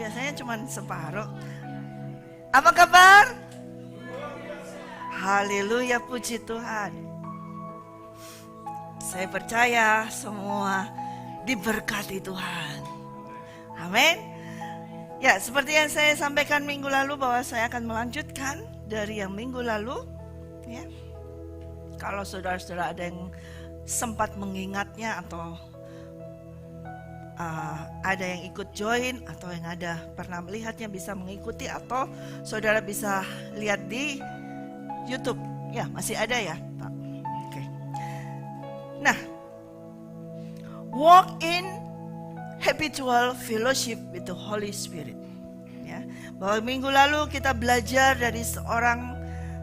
biasanya cuma separuh. Apa kabar? Haleluya, puji Tuhan. Saya percaya semua diberkati Tuhan. Amin. Ya, seperti yang saya sampaikan minggu lalu bahwa saya akan melanjutkan dari yang minggu lalu. Ya. Kalau saudara-saudara ada yang sempat mengingatnya atau ada yang ikut join atau yang ada pernah melihatnya bisa mengikuti atau saudara bisa lihat di YouTube. Ya, masih ada ya, Pak. Oke. Nah, walk in habitual fellowship with the Holy Spirit. Ya, bahwa minggu lalu kita belajar dari seorang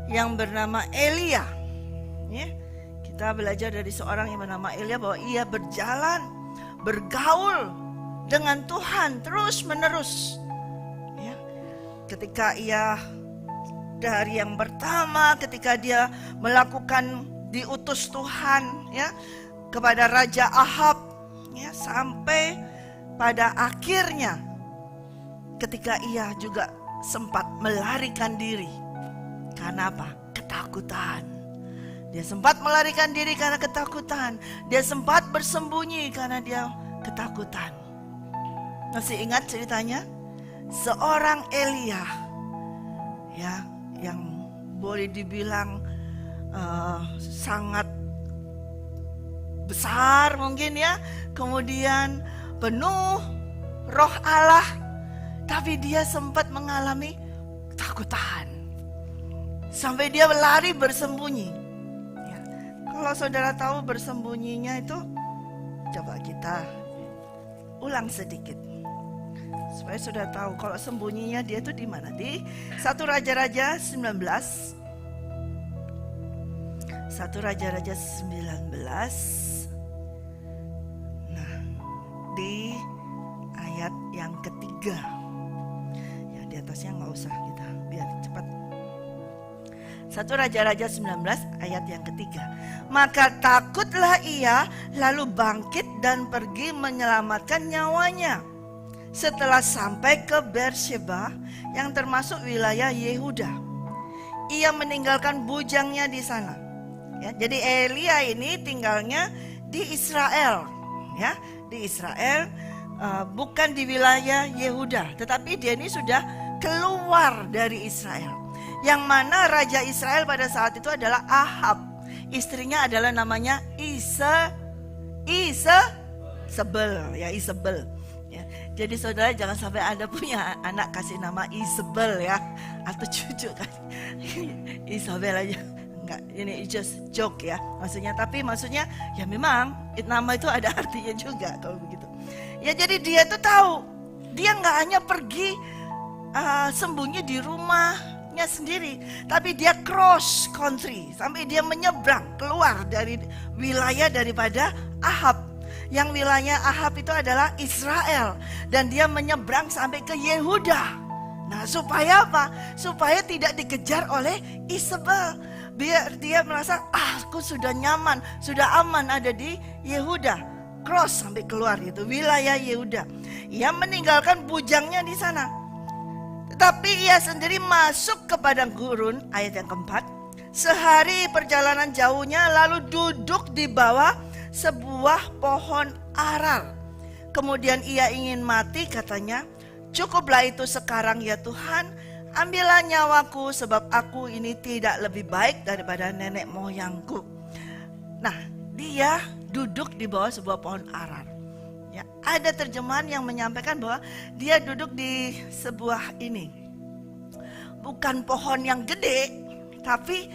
yang bernama Elia. Ya, kita belajar dari seorang yang bernama Elia bahwa ia berjalan, bergaul dengan Tuhan terus menerus. Ya, ketika ia dari yang pertama, ketika dia melakukan diutus Tuhan, ya, kepada Raja Ahab, ya, sampai pada akhirnya ketika ia juga sempat melarikan diri. Karena apa? Ketakutan. Dia sempat melarikan diri karena ketakutan. Dia sempat bersembunyi karena dia ketakutan. Masih ingat ceritanya? Seorang Elia, ya, yang boleh dibilang sangat besar mungkin ya, kemudian penuh roh Allah, tapi dia sempat mengalami ketakutan sampai dia berlari bersembunyi. Ya. Kalau saudara tahu bersembunyinya itu, coba kita ulang sedikit supaya sudah tahu kalau sembunyinya dia itu di mana. Di 1 Raja-Raja 19. 1 Raja-Raja 19. Nah, di ayat yang ketiga. Ya, di atasnya nggak usah, kita biar cepat. 1 Raja-Raja 19 ayat yang ketiga. Maka takutlah ia, lalu bangkit dan pergi menyelamatkan nyawanya. Setelah sampai ke Beersheba yang termasuk wilayah Yehuda, ia meninggalkan bujangnya di sana. Ya, jadi Elia ini tinggalnya di Israel, ya, di Israel, bukan di wilayah Yehuda, tetapi dia ini sudah keluar dari Israel. Yang mana raja Israel pada saat itu adalah Ahab, istrinya adalah namanya Isabel, ya, Isabel. Jadi saudara jangan sampai Anda punya anak kasih nama Isabel ya, atau cucu kan Isabel aja. Enggak, ini just joke ya maksudnya. Tapi maksudnya ya memang nama itu ada artinya juga kalau begitu. Ya, jadi dia tuh tahu, dia nggak hanya pergi sembunyi di rumahnya sendiri, tapi dia cross country sampai dia menyeberang keluar dari wilayah daripada Ahab. Yang wilayah Ahab itu adalah Israel, dan dia menyeberang sampai ke Yehuda. Nah, supaya apa? Supaya tidak dikejar oleh Isabel. Biar dia merasa, aku sudah nyaman, sudah aman ada di Yehuda. Cross sampai keluar itu wilayah Yehuda. Ia meninggalkan bujangnya di sana. Tetapi ia sendiri masuk ke padang gurun, ayat yang keempat. Sehari perjalanan jauhnya, lalu duduk di bawah sebuah pohon arar. Kemudian ia ingin mati, katanya, cukuplah itu sekarang ya Tuhan, ambillah nyawaku sebab aku ini tidak lebih baik daripada nenek moyangku. Nah, dia duduk di bawah sebuah pohon arar. Ya, ada terjemahan yang menyampaikan bahwa dia duduk di sebuah ini, bukan pohon yang gede, tapi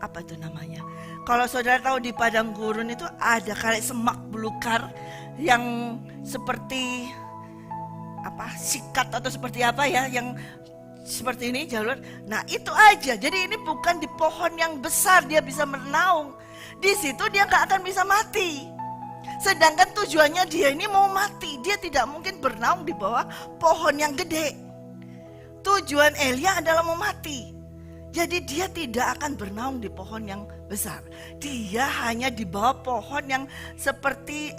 apa itu namanya? Kalau saudara tahu di padang gurun itu ada kayak semak belukar yang seperti apa, sikat atau seperti apa ya, yang seperti ini jalur. Nah, itu aja. Jadi ini bukan di pohon yang besar dia bisa merenaung. Di situ dia nggak akan bisa mati. Sedangkan tujuannya dia ini mau mati. Dia tidak mungkin bernaung di bawah pohon yang gede. Tujuan Elia adalah mau mati. Jadi dia tidak akan bernaung di pohon yang besar. Dia hanya di bawah pohon yang seperti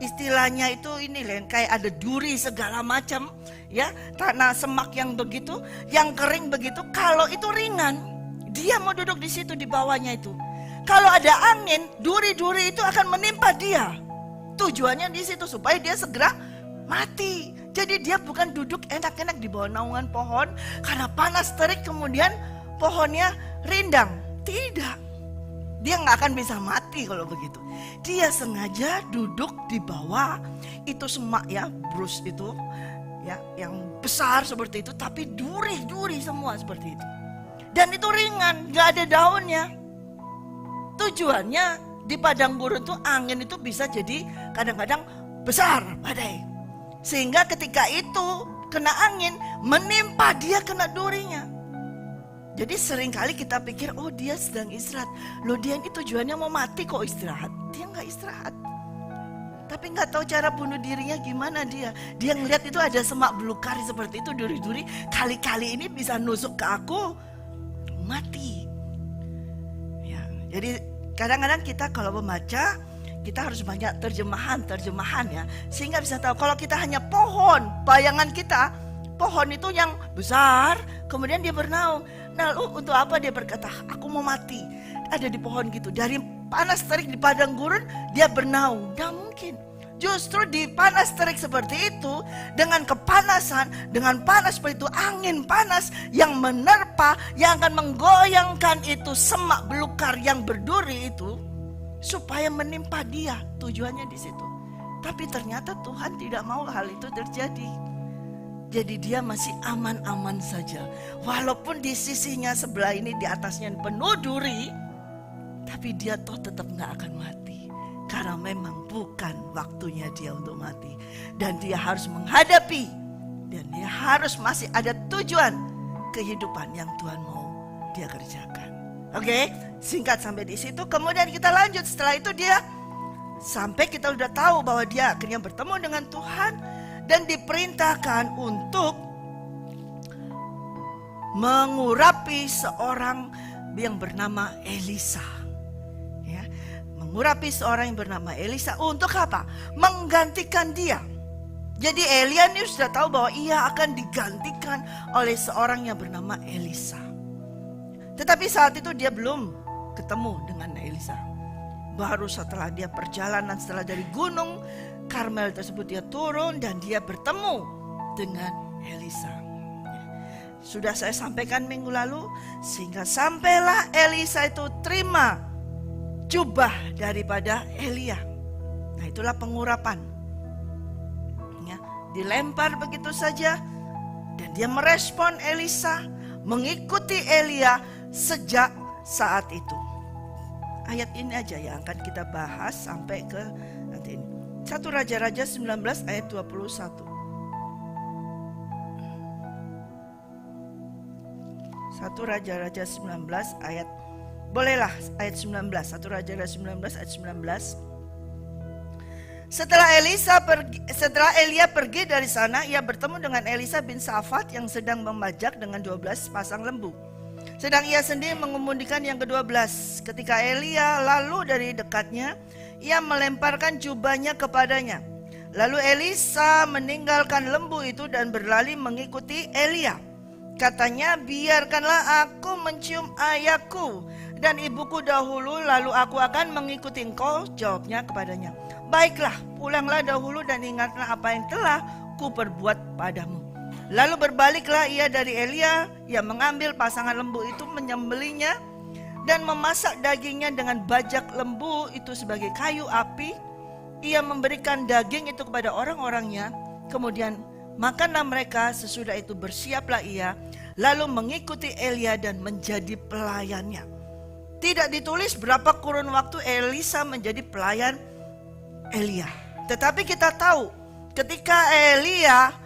istilahnya itu ini Len, kayak ada duri segala macam ya, tanah semak yang begitu, yang kering begitu. Kalau itu ringan, dia mau duduk di situ di bawahnya itu. Kalau ada angin, duri-duri itu akan menimpa dia. Tujuannya di situ supaya dia segera mati. Jadi dia bukan duduk enak-enak di bawah naungan pohon karena panas terik kemudian pohonnya rindang. Tidak, dia nggak akan bisa mati kalau begitu. Dia sengaja duduk di bawah itu semak ya, brus itu ya, yang besar seperti itu, tapi duri-duri semua seperti itu. Dan itu ringan, nggak ada daunnya. Tujuannya di padang gurun tuh angin itu bisa jadi kadang-kadang besar badai. Sehingga ketika itu kena angin menimpa dia, kena durinya. Jadi seringkali kita pikir, oh dia sedang istirahat. Loh dia ini tujuannya mau mati kok istirahat. Dia nggak istirahat. Tapi nggak tahu cara bunuh dirinya gimana dia. Dia ngelihat itu ada semak belukar seperti itu, duri-duri. Kali-kali ini bisa nusuk ke aku, mati. Ya, jadi kadang-kadang kita kalau membaca, kita harus banyak terjemahan ya. Sehingga bisa tahu kalau kita hanya pohon, bayangan kita, pohon itu yang besar, kemudian dia bernaung. Nah, untuk apa dia berkata, aku mau mati. Ada di pohon gitu. Dari panas terik di padang gurun, dia bernaung. Tidak mungkin. Justru di panas terik seperti itu, dengan kepanasan, dengan panas seperti itu, angin panas yang menerpa, yang akan menggoyangkan itu semak belukar yang berduri itu, supaya menimpa dia. Tujuannya di situ. Tapi ternyata Tuhan tidak mau hal itu terjadi. Jadi dia masih aman-aman saja. Walaupun di sisinya sebelah ini, di atasnya penuh duri, tapi dia toh tetap gak akan mati. Karena memang bukan waktunya dia untuk mati. Dan dia harus menghadapi. Dan dia harus masih ada tujuan kehidupan yang Tuhan mau dia kerjakan. Oke, singkat sampai di situ. Kemudian kita lanjut. Setelah itu dia, sampai kita udah tahu bahwa dia akhirnya bertemu dengan Tuhan. Dan diperintahkan untuk mengurapi seorang yang bernama Elisa. Ya, mengurapi seorang yang bernama Elisa untuk apa? Menggantikan dia. Jadi Elia ini sudah tahu bahwa ia akan digantikan oleh seorang yang bernama Elisa. Tetapi saat itu dia belum ketemu dengan Elisa. Baru setelah dia perjalanan, setelah dari gunung Karmel tersebut dia turun dan dia bertemu dengan Elisa. Sudah saya sampaikan minggu lalu, sehingga sampailah Elisa itu terima jubah daripada Elia. Nah, itulah pengurapan. Ya, dilempar begitu saja dan dia merespon Elisa, mengikuti Elia sejak saat itu. Ayat ini aja yang akan kita bahas sampai ke nanti ini. 1 Raja-Raja 19 ayat 21. 1 Raja-Raja 19 ayat, bolehlah ayat 19. 1 Raja-Raja 19 ayat 19. Setelah Elia pergi dari sana, ia bertemu dengan Elisa bin Safat yang sedang memajak dengan 12 pasang lembu. Sedang ia sendiri mengemudikan yang ke-12. Ketika Elia lalu dari dekatnya, ia melemparkan jubahnya kepadanya. Lalu Elisa meninggalkan lembu itu dan berlari mengikuti Elia. Katanya, biarkanlah aku mencium ayahku dan ibuku dahulu, lalu aku akan mengikuti engkau. Jawabnya kepadanya, baiklah, pulanglah dahulu dan ingatlah apa yang telah kuperbuat padamu. Lalu berbaliklah ia dari Elia, ia mengambil pasangan lembu itu, menyembelihnya dan memasak dagingnya dengan bajak lembu itu sebagai kayu api. Ia memberikan daging itu kepada orang-orangnya, kemudian makanlah mereka. Sesudah itu bersiaplah ia, lalu mengikuti Elia dan menjadi pelayannya. Tidak ditulis berapa kurun waktu Elisa menjadi pelayan Elia. Tetapi kita tahu ketika Elia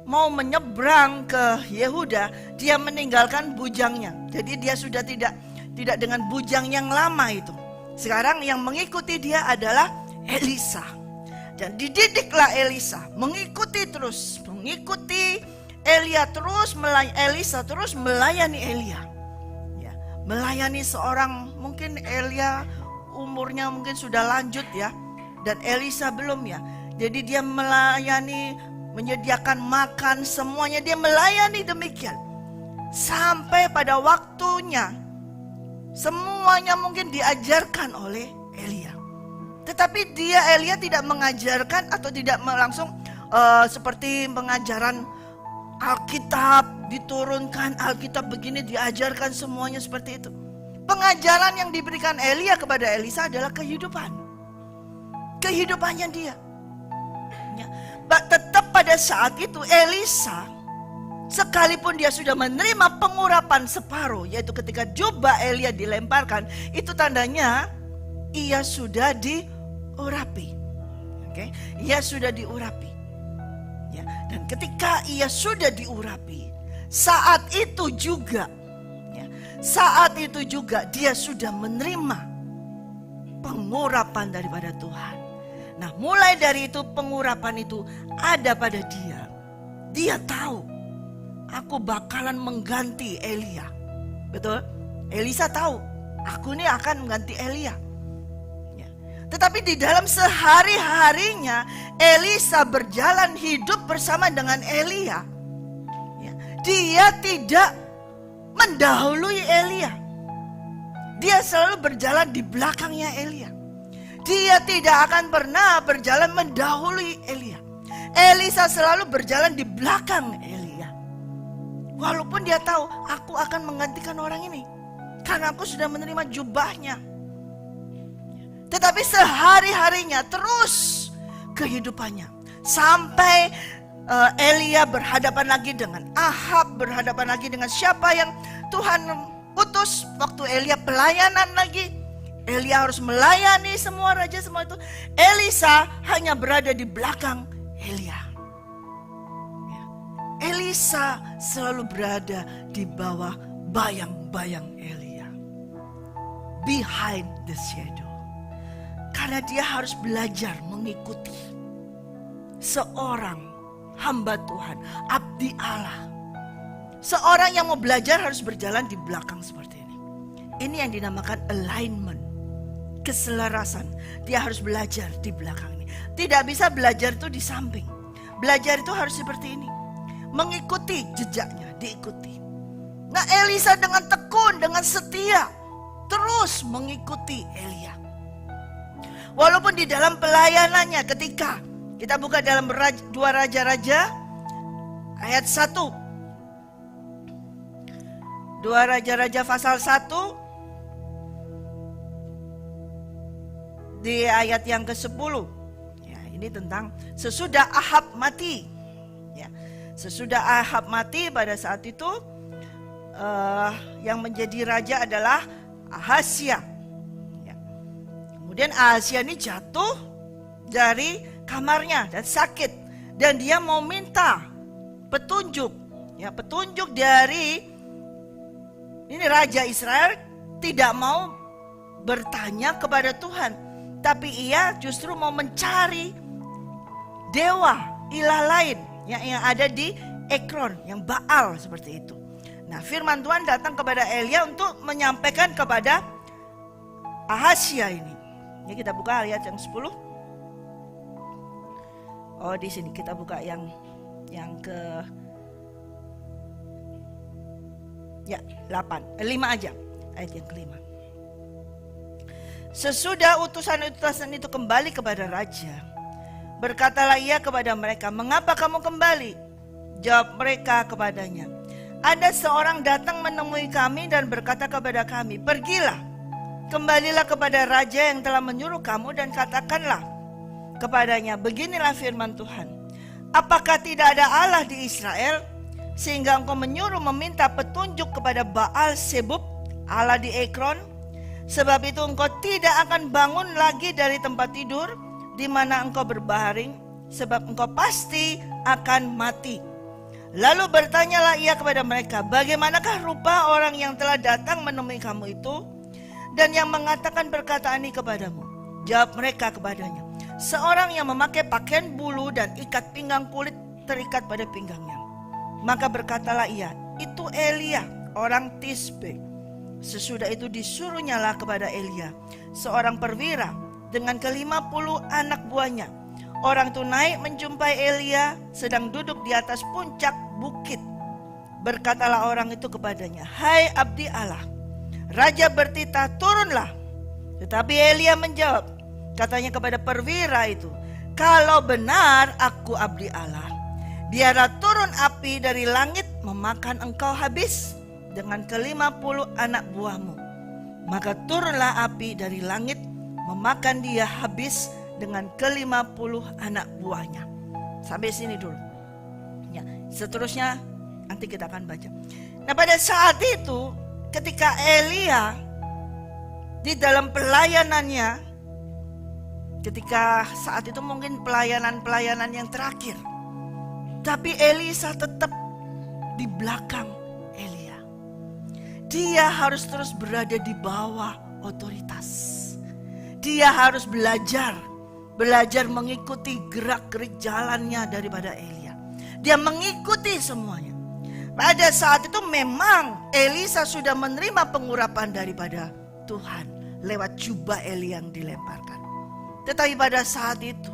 mau menyeberang ke Yehuda, dia meninggalkan bujangnya. Jadi dia sudah tidak dengan bujang yang lama itu. Sekarang yang mengikuti dia adalah Elisa. Dan dididiklah Elisa, mengikuti Elia terus, Elisa terus melayani Elia. Ya, melayani seorang, mungkin Elia umurnya mungkin sudah lanjut ya, dan Elisa belum ya. Jadi dia melayani, menyediakan makan, semuanya dia melayani demikian. Sampai pada waktunya, semuanya mungkin diajarkan oleh Elia. Tetapi Elia tidak mengajarkan atau tidak langsung seperti pengajaran Alkitab, diturunkan Alkitab begini, diajarkan semuanya seperti itu. Pengajaran yang diberikan Elia kepada Elisa adalah kehidupan. Kehidupannya dia. Ya. Tetap pada saat itu Elisa, sekalipun dia sudah menerima pengurapan separuh, yaitu ketika jubah Elia dilemparkan, itu tandanya ia sudah diurapi. Oke, ia sudah diurapi. Ya, dan ketika ia sudah diurapi, saat itu juga dia sudah menerima pengurapan daripada Tuhan. Nah, mulai dari itu pengurapan itu ada pada dia. Dia tahu, aku bakalan mengganti Elia. Betul? Elisa tahu, aku ini akan mengganti Elia. Ya. Tetapi di dalam sehari-harinya Elisa berjalan hidup bersama dengan Elia. Ya. Dia tidak mendahului Elia. Dia selalu berjalan di belakangnya Elia. Dia tidak akan pernah berjalan mendahului Elia. Elisa selalu berjalan di belakang Elia. Walaupun dia tahu, aku akan menggantikan orang ini, karena aku sudah menerima jubahnya. Tetapi sehari-harinya terus kehidupannya. Sampai Elia berhadapan lagi dengan Ahab, berhadapan lagi dengan siapa yang Tuhan utus. Waktu Elia pelayanan lagi, Elia harus melayani semua raja semua itu. Elisa hanya berada di belakang Elia. Elisa selalu berada di bawah bayang-bayang Elia, behind the shadow. Karena dia harus belajar mengikuti seorang hamba Tuhan, abdi Allah. Seorang yang mau belajar harus berjalan di belakang seperti ini. Ini yang dinamakan alignment, keselarasan. Dia harus belajar di belakang ini. Tidak bisa belajar itu di samping. Belajar itu harus seperti ini, mengikuti jejaknya, diikuti. Nah, Elisa dengan tekun, dengan setia terus mengikuti Elia. Walaupun di dalam pelayanannya, ketika kita buka dalam 2 Raja-Raja ayat 1. 2 Raja-Raja pasal 1 di ayat yang ke-10. Ya, ini tentang sesudah Ahab mati. Ya, sesudah Ahab mati pada saat itu yang menjadi raja adalah Ahazia. Ya. Kemudian Ahazia ini jatuh dari kamarnya dan sakit, dan dia mau minta petunjuk. Ya, petunjuk dari ini raja Israel tidak mau bertanya kepada Tuhan, tapi ia justru mau mencari dewa ilah lain yang ada di Ekron, yang Baal seperti itu. Nah, firman Tuhan datang kepada Elia untuk menyampaikan kepada Ahazia ini. Ya, kita buka ayat yang 10. Oh, di sini kita buka yang ke 5 aja. Ayat yang ke-5. Sesudah utusan-utusan itu kembali kepada raja, berkatalah ia kepada mereka, "Mengapa kamu kembali?" Jawab mereka kepadanya, "Ada seorang datang menemui kami dan berkata kepada kami, 'Pergilah, kembalilah kepada raja yang telah menyuruh kamu dan katakanlah kepadanya, beginilah firman Tuhan. Apakah tidak ada Allah di Israel, sehingga engkau menyuruh meminta petunjuk kepada Baal Sebub, Allah di Ekron? Sebab itu engkau tidak akan bangun lagi dari tempat tidur di mana engkau berbaring, sebab engkau pasti akan mati.' Lalu bertanyalah ia kepada mereka, 'Bagaimanakah rupa orang yang telah datang menemui kamu itu, dan yang mengatakan perkataan ini kepadamu?' Jawab mereka kepadanya, 'Seorang yang memakai pakaian bulu dan ikat pinggang kulit terikat pada pinggangnya.' Maka berkatalah ia, 'Itu Elia, orang Tisbe.' Sesudah itu disuruhnyalah kepada Elia seorang perwira dengan ke-50 anak buahnya, orang itu naik menjumpai Elia sedang duduk di atas puncak bukit. Berkatalah orang itu kepadanya, "Hai abdi Allah, raja bertitah, turunlah." Tetapi Elia menjawab, katanya kepada perwira itu, "Kalau benar aku abdi Allah, biarlah turun api dari langit memakan engkau habis dengan ke-50 anak buahmu." Maka turunlah api dari langit memakan dia habis dengan ke-50 anak buahnya. Sampai sini dulu. Ya, seterusnya nanti kita akan baca. Nah, pada saat itu ketika Elia di dalam pelayanannya, ketika saat itu mungkin pelayanan yang terakhir, tapi Elisa tetap di belakang Elia. Dia harus terus berada di bawah otoritas. Dia harus belajar mengikuti gerak-gerik jalannya daripada Elia. Dia mengikuti semuanya. Pada saat itu memang Elisa sudah menerima pengurapan daripada Tuhan lewat jubah Elia yang dilemparkan. Tetapi pada saat itu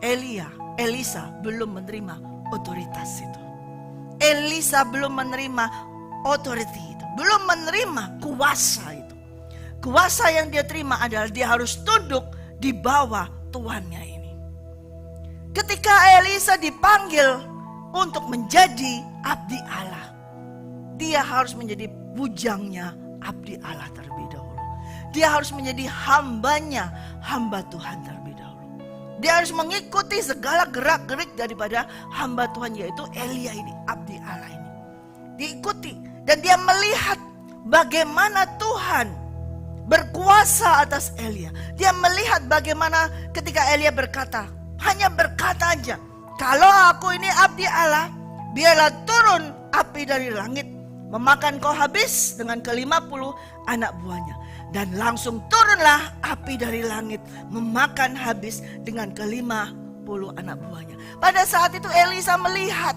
Elisa belum menerima otoritas itu. Elisa belum menerima otoriti itu, belum menerima kuasa itu. Kuasa yang dia terima adalah dia harus tunduk di bawah tuannya ini. Ketika Elisa dipanggil untuk menjadi abdi Allah, dia harus menjadi bujangnya abdi Allah terlebih dahulu. Dia harus menjadi hambanya, hamba Tuhan terlebih dahulu. Dia harus mengikuti segala gerak-gerik daripada hamba Tuhan, yaitu Elia ini, abdi Allah ini. Diikuti dan dia melihat bagaimana Tuhan berkuasa atas Elia. Dia melihat bagaimana ketika Elia berkata, hanya berkata aja, "Kalau aku ini abdi Allah, biarlah turun api dari langit memakan kau habis dengan ke-50 anak buahnya." Dan langsung turunlah api dari langit memakan habis dengan ke-50 anak buahnya. Pada saat itu Elisa melihat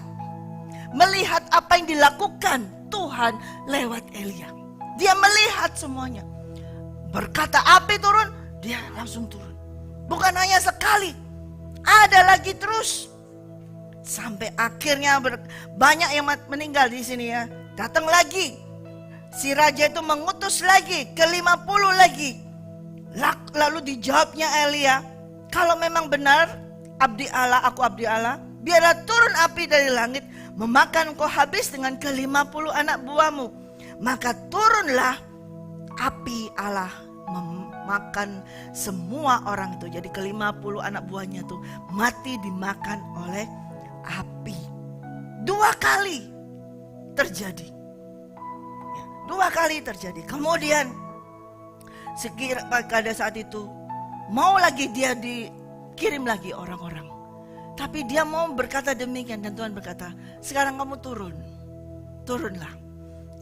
apa yang dilakukan Tuhan lewat Elia. Dia melihat semuanya. Berkata api turun, dia langsung turun. Bukan hanya sekali, ada lagi terus. Sampai akhirnya banyak yang meninggal di sini ya. Datang lagi. Si raja itu mengutus lagi, ke-50 lagi. Lalu dijawabnya Elia, "Kalau memang benar abdi Allah, aku abdi Allah, biarlah turun api dari langit memakan kau habis dengan ke-50 anak buahmu." Maka turunlah api Allah memakan semua orang itu. Jadi ke-50 anak buahnya itu mati dimakan oleh api. 2 kali terjadi. Ya, 2 kali terjadi. Kemudian pada saat itu mau lagi dia dikirim lagi orang-orang. Tapi dia mau berkata demikian dan Tuhan berkata, "Sekarang kamu turunlah,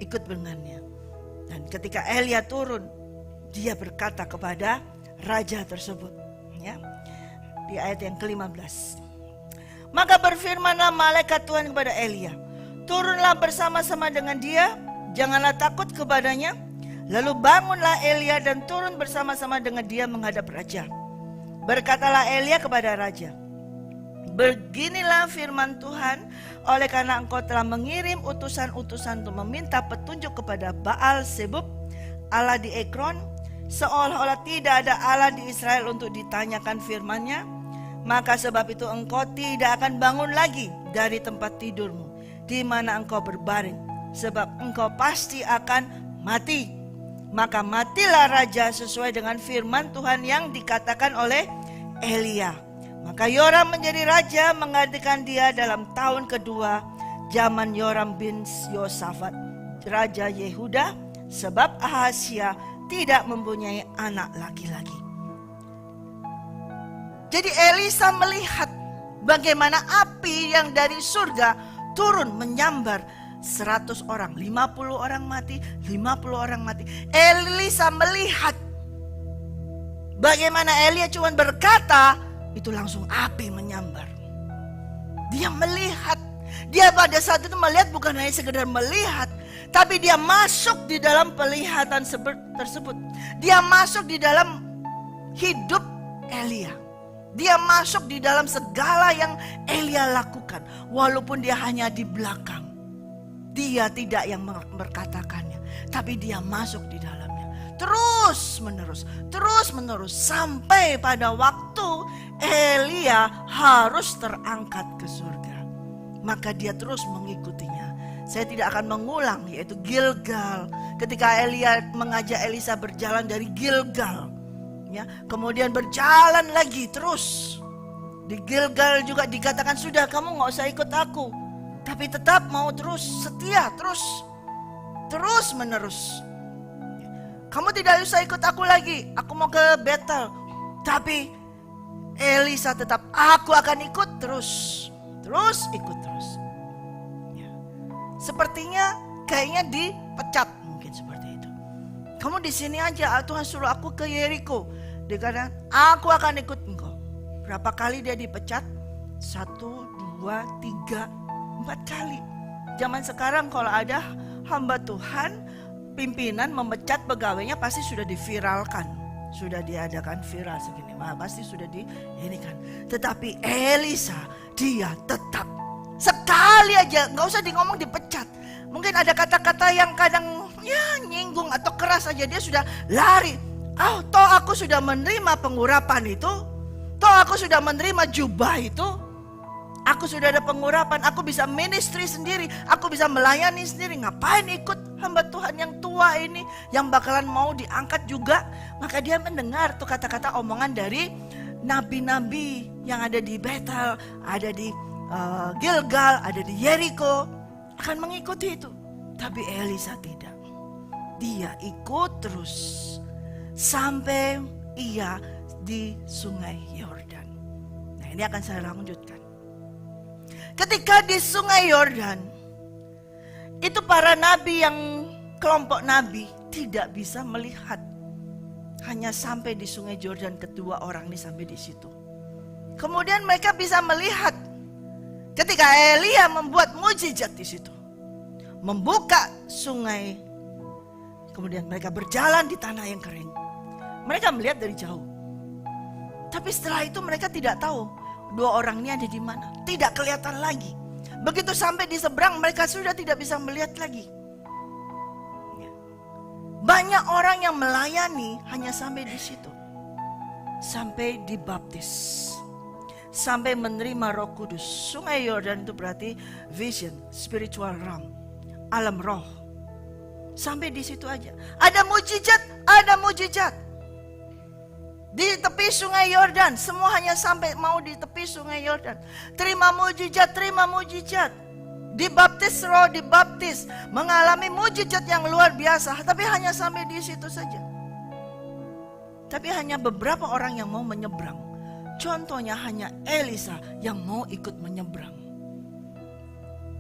ikut dengannya." Dan ketika Elia turun, dia berkata kepada raja tersebut, ya, di ayat yang ke-15. Maka berfirmanlah malaikat Tuhan kepada Elia, "Turunlah bersama-sama dengan dia, janganlah takut kepadanya." Lalu bangunlah Elia dan turun bersama-sama dengan dia menghadap raja. Berkatalah Elia kepada raja, "Beginilah firman Tuhan, oleh karena engkau telah mengirim utusan-utusan untuk meminta petunjuk kepada Baal Zebub, Allah di Ekron, seolah-olah tidak ada Allah di Israel untuk ditanyakan firman-Nya, maka sebab itu engkau tidak akan bangun lagi dari tempat tidurmu di mana engkau berbaring, sebab engkau pasti akan mati." Maka matilah raja sesuai dengan firman Tuhan yang dikatakan oleh Elia. Maka Yoram menjadi raja menggantikan dia dalam tahun kedua zaman Yoram bin Yosafat, raja Yehuda, sebab Ahazia tidak mempunyai anak laki-laki. Jadi Elisa melihat bagaimana api yang dari surga turun menyambar 100 orang, 50 orang mati, 50 orang mati. Elisa melihat bagaimana Elia cuma berkata, itu langsung api menyambar. Dia melihat, dia pada saat itu melihat bukan hanya sekedar melihat, tapi dia masuk di dalam penglihatan tersebut. Dia masuk di dalam hidup Elia. Dia masuk di dalam segala yang Elia lakukan. Walaupun dia hanya di belakang. Dia tidak yang berkatakannya. Tapi dia masuk di dalamnya. Terus menerus. Sampai pada waktu Elia harus terangkat ke surga. Maka dia terus mengikutinya. Saya tidak akan mengulang, yaitu Gilgal. Ketika Elia mengajak Elisa berjalan dari Gilgal, ya, kemudian berjalan lagi terus. Di Gilgal juga dikatakan, sudah kamu gak usah ikut aku, tapi tetap mau terus setia, terus menerus. Kamu tidak usah ikut aku lagi, aku mau ke Betel. Tapi Elisa tetap, aku akan ikut terus ikut terus. Sepertinya kayaknya dipecat, mungkin seperti itu. Kamu di sini aja, Tuhan suruh aku ke Yeriko. Dia katakan, aku akan ikut engkau. Berapa kali dia dipecat? 1, 2, 3, 4 kali. Zaman sekarang kalau ada hamba Tuhan, pimpinan memecat pegawainya pasti sudah diviralkan. Sudah diadakan viral segini, pasti sudah ini kan. Tetapi Elisa, dia tetap. Sekali aja, gak usah ngomong dipecat. Mungkin ada kata-kata yang kadang nyinggung atau keras aja, dia sudah lari. Toh aku sudah menerima pengurapan itu. Toh aku sudah menerima jubah itu. Aku sudah ada pengurapan, aku bisa ministry sendiri, aku bisa melayani sendiri. Ngapain ikut hamba Tuhan yang tua ini, yang bakalan mau diangkat juga. Maka dia mendengar tuh kata-kata omongan dari nabi-nabi yang ada di Betel, ada di Gilgal, ada di Yeriko, akan mengikuti itu. Tapi Elisa tidak. Dia ikut terus sampai ia di sungai Yordan. Nah, ini akan saya lanjutkan. Ketika di sungai Yordan, itu para nabi yang kelompok nabi tidak bisa melihat. Hanya sampai di sungai Yordan, kedua orang ini sampai di situ. Kemudian mereka bisa melihat ketika Elia membuat mujizat di situ, membuka sungai, kemudian mereka berjalan di tanah yang kering. Mereka melihat dari jauh. Tapi setelah itu mereka tidak tahu dua orang ini ada di mana. Tidak kelihatan lagi. Begitu sampai di seberang, mereka sudah tidak bisa melihat lagi. Banyak orang yang melayani hanya sampai di situ. Sampai dibaptis. Sampai menerima Roh Kudus. Sungai Yordan itu berarti vision, spiritual realm, alam roh. Sampai di situ aja. Ada mujizat. Di tepi sungai Yordan, semua hanya sampai mau di tepi sungai Yordan. Terima mujizat. Dibaptis roh, dibaptis, mengalami mujizat yang luar biasa, tapi hanya sampai di situ saja. Tapi hanya beberapa orang yang mau menyeberang. Contohnya hanya Elisa yang mau ikut menyeberang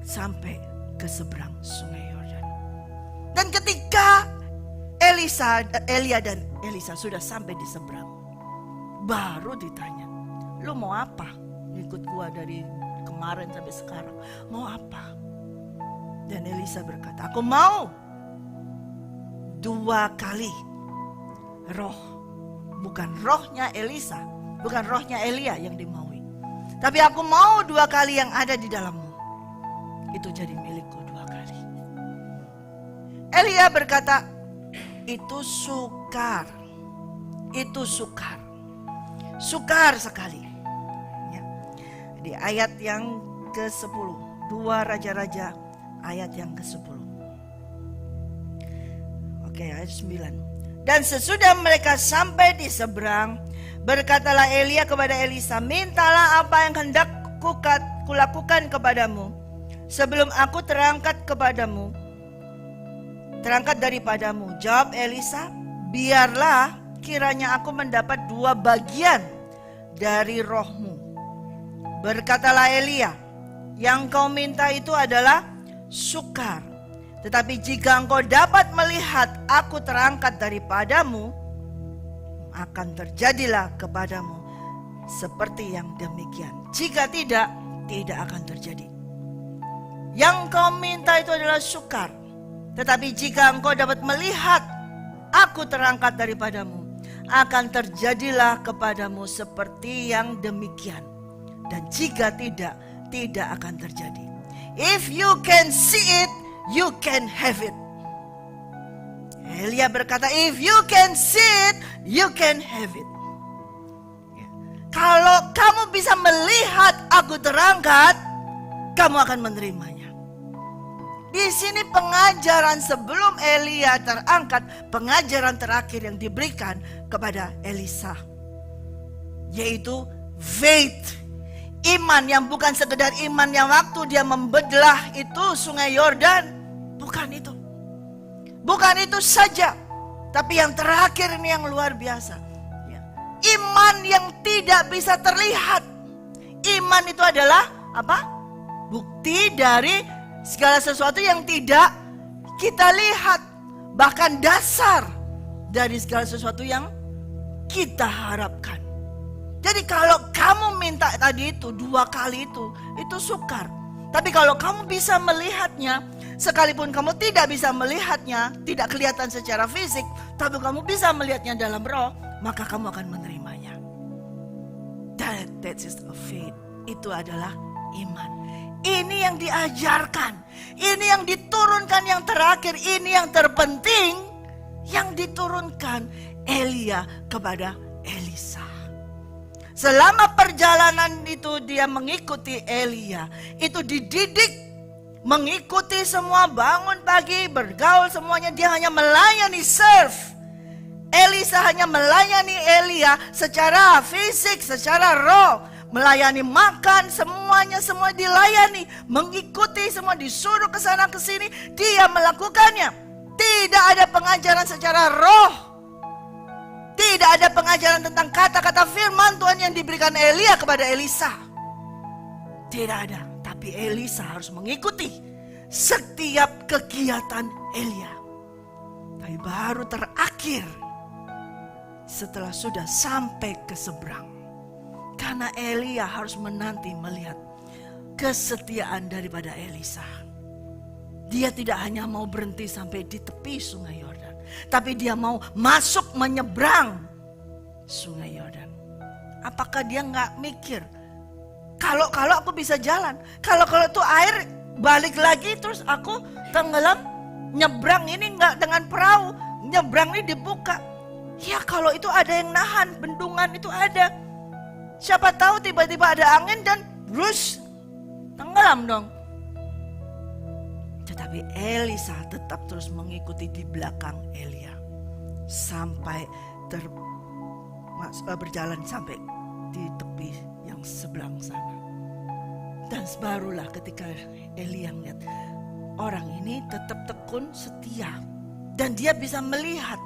sampai ke seberang sungai Yordan. Dan ketika Elia dan Elisa sudah sampai di seberang, baru ditanya, lu mau apa? Ikut gua dari kemarin sampai sekarang, mau apa? Dan Elisa berkata, aku mau 2 kali roh. Bukan rohnya Elisa, bukan rohnya Elia yang dimaui, tapi aku mau 2 kali yang ada di dalammu. Itu jadi milikku 2 kali. Elia berkata, itu sukar. Sukar sekali. Ya. Di ayat yang ke-10, 2 Raja-Raja ayat yang ke-10. Oke, ayat 9. Dan sesudah mereka sampai di seberang, berkatalah Elia kepada Elisa, mintalah apa yang hendak kulakukan kepadamu sebelum aku terangkat daripadamu. Jawab Elisa, biarlah kiranya aku mendapat 2 bagian dari rohmu. Berkatalah Elia, yang kau minta itu adalah sukar. Tetapi jika engkau dapat melihat aku terangkat daripadamu, akan terjadilah kepadamu seperti yang demikian. Jika tidak, tidak akan terjadi. Yang kau minta itu adalah sukar. Tetapi jika engkau dapat melihat aku terangkat daripadamu, akan terjadilah kepadamu seperti yang demikian. Dan jika tidak, tidak akan terjadi. If you can see it, you can have it. Elia berkata, if you can see it, you can have it. Kalau kamu bisa melihat aku terangkat, kamu akan menerimanya. Di sini pengajaran sebelum Elia terangkat, pengajaran terakhir yang diberikan kepada Elisa, yaitu faith. Iman yang bukan sekedar iman yang waktu dia membelah itu sungai Yordan. Bukan itu. Bukan itu saja. Tapi yang terakhir ini yang luar biasa. Iman yang tidak bisa terlihat. Iman itu adalah apa? Bukti dari segala sesuatu yang tidak kita lihat. Bahkan dasar dari segala sesuatu yang kita harapkan. Jadi kalau kamu minta tadi itu 2 kali itu sukar. Tapi kalau kamu bisa melihatnya, sekalipun kamu tidak bisa melihatnya, tidak kelihatan secara fisik, tapi kamu bisa melihatnya dalam roh, maka kamu akan menerimanya. That is a faith. Itu adalah iman. Ini yang diajarkan, ini yang diturunkan yang terakhir, ini yang terpenting, yang diturunkan Elia kepada Elisa. Selama perjalanan itu dia mengikuti Elia, itu dididik, mengikuti semua, bangun pagi, bergaul semuanya, dia hanya melayani, serve. Elisa hanya melayani Elia secara fisik, secara roh, melayani makan, semuanya semua dilayani, mengikuti semua, disuruh ke sana ke sini, dia melakukannya. Tidak ada pengajaran secara roh. Tidak ada pengajaran tentang kata-kata firman Tuhan yang diberikan Elia kepada Elisa. Tidak ada. Tapi Elisa harus mengikuti setiap kegiatan Elia. Tapi baru terakhir, setelah sudah sampai ke seberang. Karena Elia harus menanti melihat kesetiaan daripada Elisa. Dia tidak hanya mau berhenti sampai di tepi sungai Yordan, tapi dia mau masuk menyeberang sungai Yordan. Apakah dia nggak mikir, kalau aku bisa jalan, kalau itu air balik lagi terus aku tenggelam, nyebrang ini nggak dengan perahu, nyebrang ini dibuka. Ya kalau itu ada yang nahan, bendungan itu ada. Siapa tahu tiba-tiba ada angin dan brush, tenggelam dong. Tetapi Elisa tetap terus mengikuti di belakang Elia sampai berjalan sampai di tepi yang seberang sana. Dan barulah ketika Elia melihat orang ini tetap tekun setia dan dia bisa melihat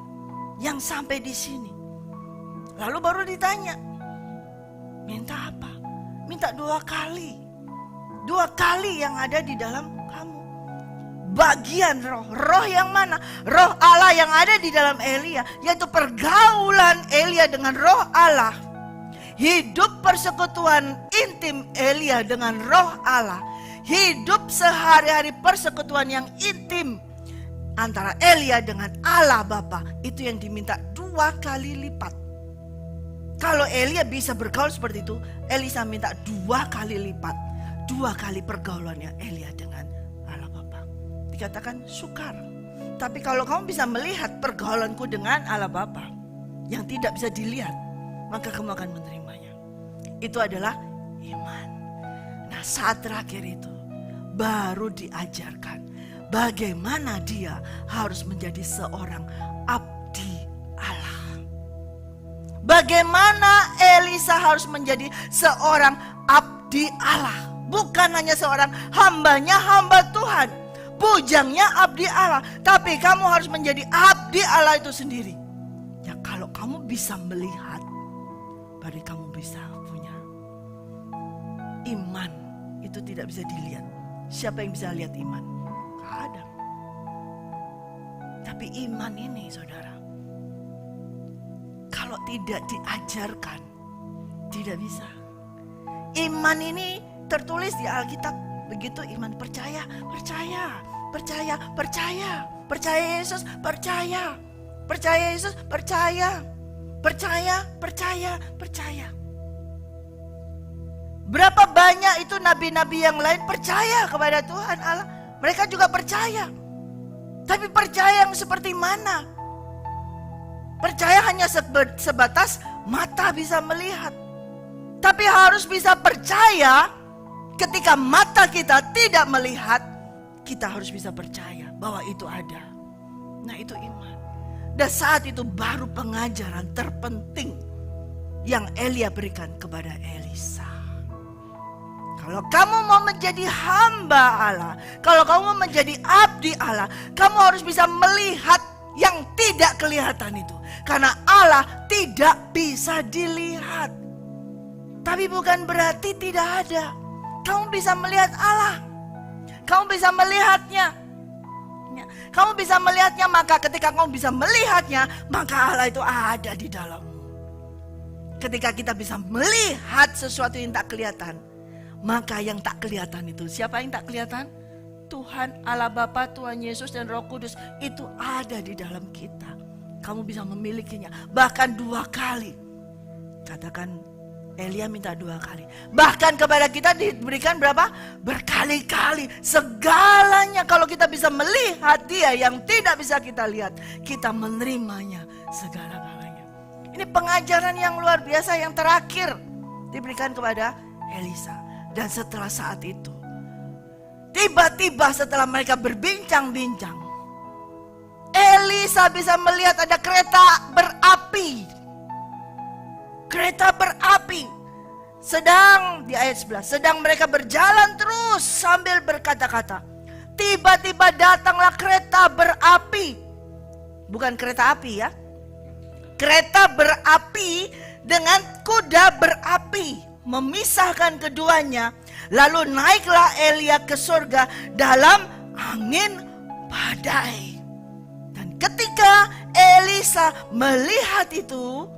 yang sampai di sini. Lalu baru ditanya, minta apa? Minta 2 kali. 2 kali yang ada di dalam kamu. Bagian roh yang mana? Roh Allah yang ada di dalam Elia, yaitu pergaulan Elia dengan roh Allah. Hidup persekutuan intim Elia dengan roh Allah. Hidup sehari-hari persekutuan yang intim antara Elia dengan Allah Bapa. Itu yang diminta 2 kali lipat. Kalau Elia bisa bergaul seperti itu, Elisa minta 2 kali lipat. 2 kali pergaulannya Elia dengan Allah Bapa. Dikatakan sukar. Tapi kalau kamu bisa melihat pergaulanku dengan Allah Bapa yang tidak bisa dilihat, maka kamu akan menerimanya. Itu adalah iman. Nah, saat terakhir itu baru diajarkan bagaimana dia harus menjadi seorang abdi Allah. Bagaimana Elisa harus menjadi seorang abdi Allah. Bukan hanya seorang hambanya, hamba Tuhan, bujangnya abdi Allah. Tapi kamu harus menjadi abdi Allah itu sendiri. Ya kalau kamu bisa melihat, baru kamu bisa punya iman. Itu tidak bisa dilihat. Siapa yang bisa lihat iman? Gak ada. Tapi iman ini saudara, kalau tidak diajarkan, tidak bisa. Iman ini tertulis di Alkitab begitu, iman percaya Yesus, percaya Yesus, percaya. Percaya, percaya, percaya. Berapa banyak itu nabi-nabi yang lain percaya kepada Tuhan Allah. Mereka juga percaya. Tapi percaya yang seperti mana? Percaya hanya sebatas mata bisa melihat. Tapi harus bisa percaya ketika mata kita tidak melihat. Kita harus bisa percaya bahwa itu ada. Nah, itu iman. Dan saat itu baru pengajaran terpenting yang Elia berikan kepada Elisa. Kalau kamu mau menjadi hamba Allah, kalau kamu mau menjadi abdi Allah, kamu harus bisa melihat yang tidak kelihatan itu. Karena Allah tidak bisa dilihat. Tapi bukan berarti tidak ada. Kamu bisa melihat Allah. Kamu bisa melihatnya. Kamu bisa melihatnya, maka ketika kamu bisa melihatnya, maka Allah itu ada di dalammu. Ketika kita bisa melihat sesuatu yang tak kelihatan, maka yang tak kelihatan itu, siapa yang tak kelihatan? Tuhan Allah Bapa, Tuhan Yesus dan Roh Kudus itu ada di dalam kita. Kamu bisa memilikinya, bahkan 2 kali. Katakan Elia minta 2 kali. Bahkan kepada kita diberikan berapa? Berkali-kali. Segalanya kalau kita bisa melihat Dia yang tidak bisa kita lihat, kita menerimanya segala-galanya. Ini pengajaran yang luar biasa yang terakhir diberikan kepada Elisa. Dan setelah saat itu, tiba-tiba setelah mereka berbincang-bincang, Elisa bisa melihat ada kereta berapi. Kereta berapi. Sedang di ayat 11, sedang mereka berjalan terus sambil berkata-kata. Tiba-tiba datanglah kereta berapi. Bukan kereta api ya. Kereta berapi dengan kuda berapi, memisahkan keduanya. Lalu naiklah Elia ke surga dalam angin badai. Dan ketika Elisa melihat itu,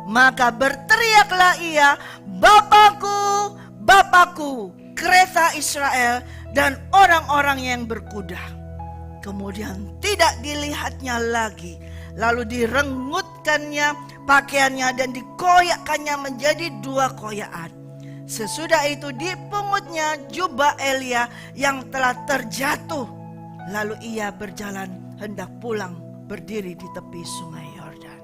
maka berteriaklah ia, Bapakku, Bapakku, kereta Israel dan orang-orang yang berkuda. Kemudian tidak dilihatnya lagi. Lalu direngutkannya pakaiannya dan dikoyakkannya menjadi 2 koyakan. Sesudah itu dipungutnya jubah Elia yang telah terjatuh. Lalu ia berjalan hendak pulang, berdiri di tepi sungai Yordan.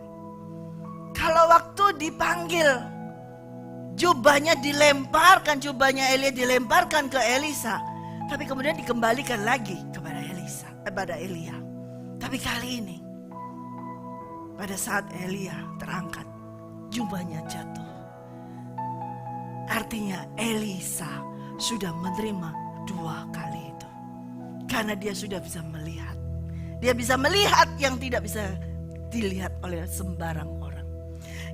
Kalau waktu dipanggil, jubahnya dilemparkan, jubahnya Elia dilemparkan ke Elisa. Tapi kemudian dikembalikan lagi kepada Elia. Tapi kali ini, pada saat Elia terangkat, jubahnya jatuh. Artinya Elisa sudah menerima 2 kali itu. Karena dia sudah bisa melihat. Dia bisa melihat yang tidak bisa dilihat oleh sembarang orang.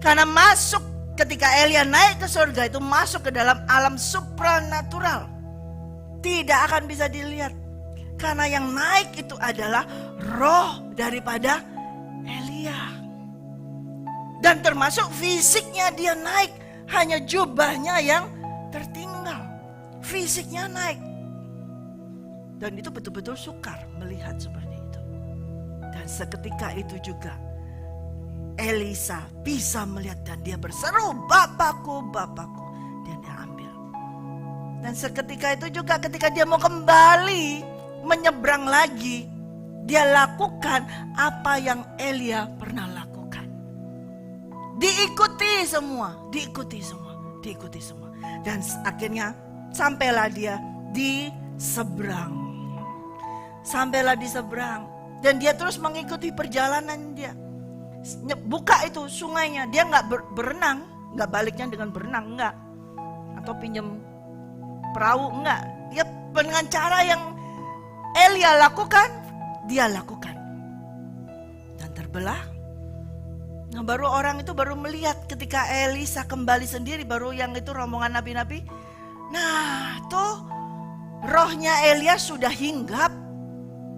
Karena masuk ketika Elia naik ke surga itu masuk ke dalam alam supranatural. Tidak akan bisa dilihat. Karena yang naik itu adalah roh daripada Elia. Dan termasuk fisiknya dia naik. Hanya jubahnya yang tertinggal. Fisiknya naik. Dan itu betul-betul sukar melihat seperti itu. Dan seketika itu juga Elisa bisa melihat dan dia berseru, Bapakku, Bapakku. Dan dia ambil. Dan seketika itu juga ketika dia mau kembali menyeberang lagi, dia lakukan apa yang Elia pernah lakukan. Diikuti semua. Dan akhirnya sampailah dia di seberang. Dan dia terus mengikuti perjalanan dia. Buka itu sungainya. Dia gak berenang. Gak baliknya dengan berenang, enggak. Atau pinjam perahu, enggak. Dia dengan cara yang Elia lakukan, dia lakukan. Dan terbelah. Nah, baru orang itu baru melihat ketika Elisa kembali sendiri, baru yang itu rombongan nabi-nabi. Nah, tuh rohnya Elia sudah hinggap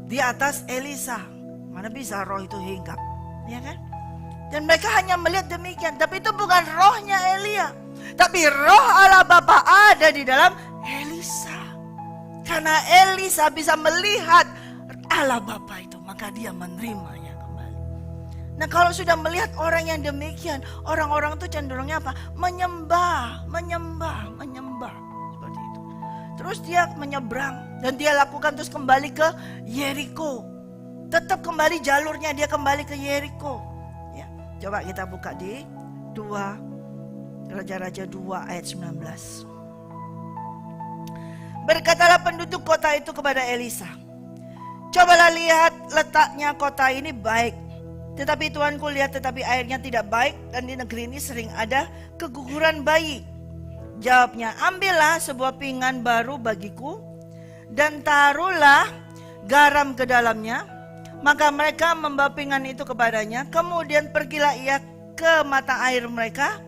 di atas Elisa. Mana bisa roh itu hinggap, ya kan? Dan mereka hanya melihat demikian, tapi itu bukan rohnya Elia, tapi roh Allah Bapa ada di dalam Elisa. Karena Elisa bisa melihat Allah Bapa itu, maka dia menerimanya kembali. Nah kalau sudah melihat orang yang demikian, orang-orang itu cenderungnya apa? Menyembah. Seperti itu. Terus dia menyeberang dan dia lakukan terus kembali ke Yeriko. Tetap kembali jalurnya, dia kembali ke Yeriko. Ya, coba kita buka di Raja-Raja 2 ayat 19. Berkatalah penduduk kota itu kepada Elisa, cobalah lihat, letaknya kota ini baik, tetapi tuanku lihat tetapi airnya tidak baik, dan di negeri ini sering ada keguguran bayi. Jawabnya, ambillah sebuah pinggan baru bagiku dan taruhlah garam ke dalamnya. Maka mereka membawa pinggan itu kepadanya. Kemudian pergilah ia ke mata air mereka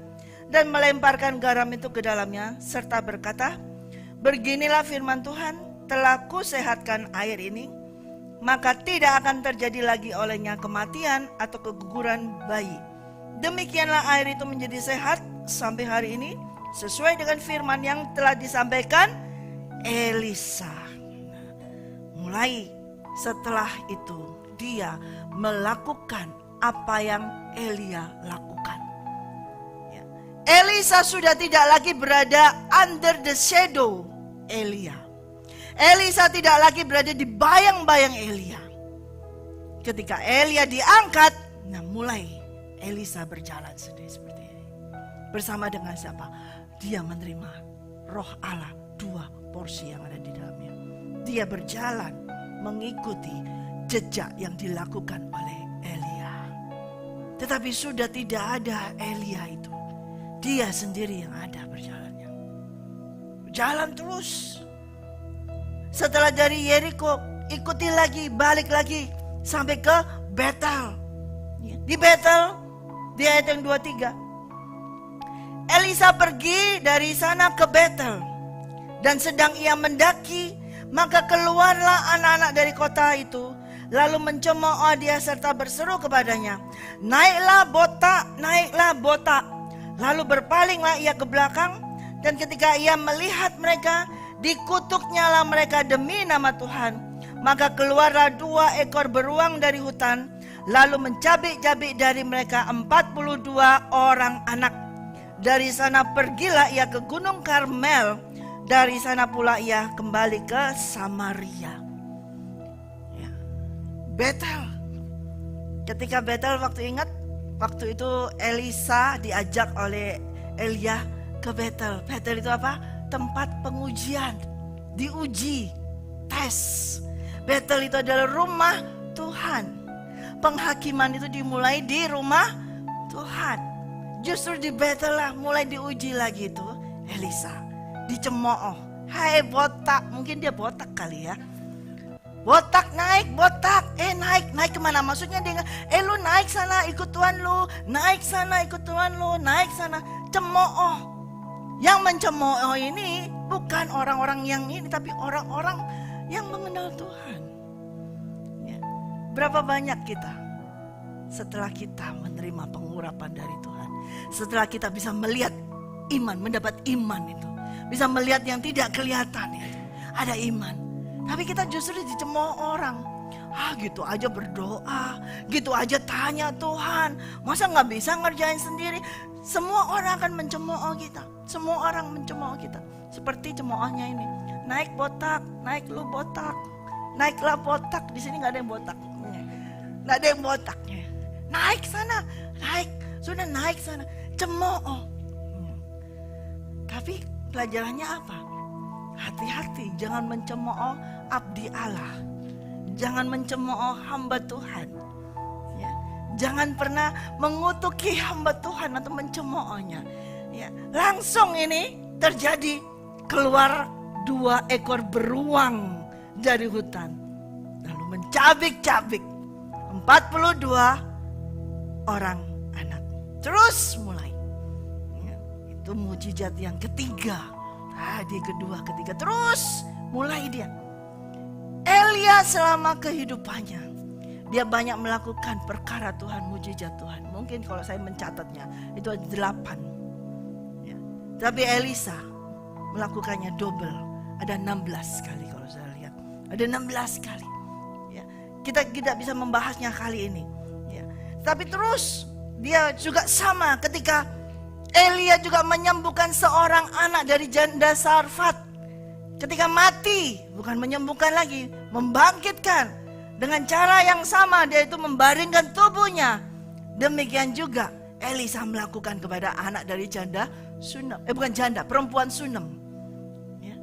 dan melemparkan garam itu ke dalamnya, serta berkata, beginilah firman Tuhan, telah kusehatkan air ini, maka tidak akan terjadi lagi olehnya kematian atau keguguran bayi. Demikianlah air itu menjadi sehat sampai hari ini, sesuai dengan firman yang telah disampaikan Elisa. Mulai setelah itu dia melakukan apa yang Elia lakukan. Elisa sudah tidak lagi berada under the shadow Elia. Elisa tidak lagi berada di bayang-bayang Elia. Ketika Elia diangkat, nah mulai Elisa berjalan sendiri seperti ini. Bersama dengan siapa? Dia menerima Roh Allah, 2 porsi yang ada di dalamnya. Dia berjalan mengikuti jejak yang dilakukan oleh Elia. Tetapi sudah tidak ada Elia itu. Dia sendiri yang ada berjalannya. Jalan terus. Setelah dari Yeriko, ikuti lagi, balik lagi sampai ke Betel. Di Betel, di ayat yang 23. Elisa pergi dari sana ke Betel. Dan sedang ia mendaki, maka keluarlah anak-anak dari kota itu, lalu mencemooh dia serta berseru kepadanya, naiklah botak. Lalu berpalinglah ia ke belakang, dan ketika ia melihat mereka, dikutuknyalah mereka demi nama Tuhan. Maka keluarlah 2 ekor beruang dari hutan, lalu mencabik-cabik dari mereka 42 orang anak. Dari sana pergilah ia ke Gunung Karmel, dari sana pula ia kembali ke Samaria. Ya. Betel. Ketika Betel, waktu itu Elisa diajak oleh Elia ke Betel. Betel itu apa? Tempat pengujian, diuji, tes. Betel itu adalah rumah Tuhan. Penghakiman itu dimulai di rumah Tuhan. Justru di Betel lah mulai diuji lagi itu Elisa. Dicemooh. Hai botak, mungkin dia botak kali ya. Botak naik, botak. Naik kemana? Maksudnya dia lu naik sana ikut Tuhan lu. Naik sana ikut Tuhan lu. Naik sana. Cemooh. Yang mencemooh ini bukan orang-orang yang ini, tapi orang-orang yang mengenal Tuhan. Ya. Berapa banyak kita setelah kita menerima pengurapan dari Tuhan, setelah kita bisa melihat iman, mendapat iman itu, bisa melihat yang tidak kelihatan itu, ada iman. Tapi kita justru dicemooh orang. Gitu aja berdoa, gitu aja tanya Tuhan, masa gak bisa ngerjain sendiri? Semua orang akan mencemooh kita. Semua orang mencemooh kita. Seperti cemoohnya ini. Naik botak, naik lu botak. Naiklah botak, di sini gak ada yang botak. Gak ada yang botaknya. Naik sana, naik. Sudah naik sana, cemooh. Tapi pelajarannya apa? Hati-hati, jangan mencemooh abdi Allah. Jangan mencemooh hamba Tuhan. Ya. Jangan pernah mengutuki hamba Tuhan atau mencemoohnya. Ya. Langsung ini terjadi, keluar 2 ekor beruang dari hutan. Lalu mencabik-cabik 42 orang anak. Terus mulai. Ya. Itu mujizat yang ketiga. Di kedua, ketiga. Terus mulai dia. Elia selama kehidupannya, dia banyak melakukan perkara Tuhan, mujizat Tuhan. Mungkin kalau saya mencatatnya, itu ada 8. Ya. Tapi Elisa melakukannya double. Ada 16 kali kalau saya lihat. Ada 16 kali. Ya. Kita tidak bisa membahasnya kali ini. Ya. Tapi terus dia juga sama ketika Elia juga menyembuhkan seorang anak dari janda Sarfat. Ketika mati, bukan menyembuhkan lagi, membangkitkan. Dengan cara yang sama dia itu membaringkan tubuhnya. Demikian juga Elisa melakukan kepada anak dari janda Sunem. Bukan janda, perempuan Sunem. Ya,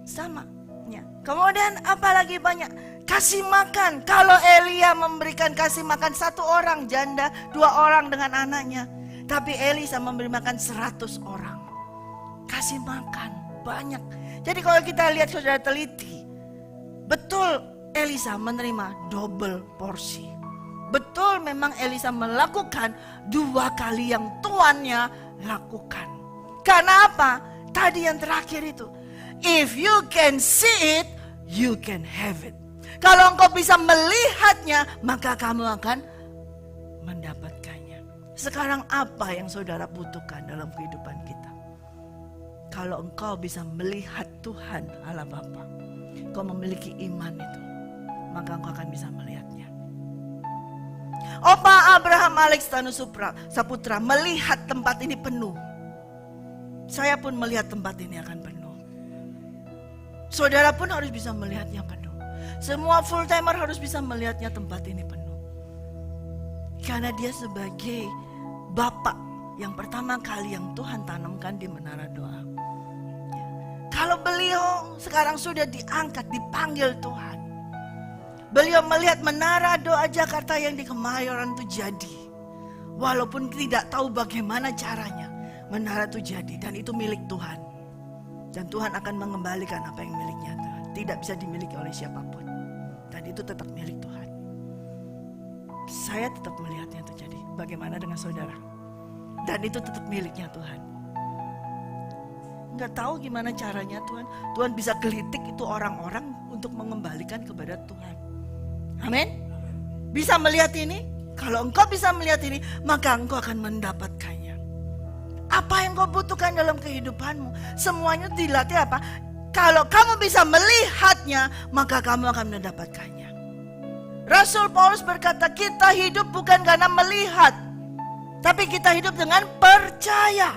sama. Ya. Kemudian apalagi banyak. Kasih makan. Kalau Elia memberikan kasih makan 1 orang janda, 2 orang dengan anaknya. Tapi Elisa memberi makan 100 orang. Kasih makan banyak. Jadi kalau kita lihat saudara teliti, betul Elisa menerima double porsi. Betul memang Elisa melakukan 2 kali yang tuannya lakukan. Karena apa? Tadi yang terakhir itu. If you can see it, you can have it. Kalau engkau bisa melihatnya, maka kamu akan mendapatkannya. Sekarang apa yang saudara butuhkan dalam kehidupan kita? Kalau engkau bisa melihat Tuhan Allah Bapa, engkau memiliki iman itu, maka engkau akan bisa melihatnya. Opa Abraham Alex Tanu Saputra melihat tempat ini penuh. Saya pun melihat tempat ini akan penuh. Saudara pun harus bisa melihatnya penuh. Semua full timer harus bisa melihatnya tempat ini penuh. Karena dia sebagai Bapak yang pertama kali yang Tuhan tanamkan di menara doa. Kalau beliau sekarang sudah diangkat, dipanggil Tuhan. Beliau melihat menara doa Jakarta yang di Kemayoran itu jadi. Walaupun tidak tahu bagaimana caranya, menara itu jadi dan itu milik Tuhan. Dan Tuhan akan mengembalikan apa yang miliknya Tuhan. Tidak bisa dimiliki oleh siapapun. Dan itu tetap milik Tuhan. Saya tetap melihatnya terjadi. Bagaimana dengan saudara? Dan itu tetap miliknya Tuhan. Nggak tahu gimana caranya Tuhan. Tuhan bisa gelitik itu orang-orang untuk mengembalikan kepada Tuhan. Amin. Bisa melihat ini? Kalau engkau bisa melihat ini, maka engkau akan mendapatkannya. Apa yang kau butuhkan dalam kehidupanmu? Semuanya dilatih apa? Kalau kamu bisa melihatnya, maka kamu akan mendapatkannya. Rasul Paulus berkata, kita hidup bukan karena melihat, tapi kita hidup dengan percaya.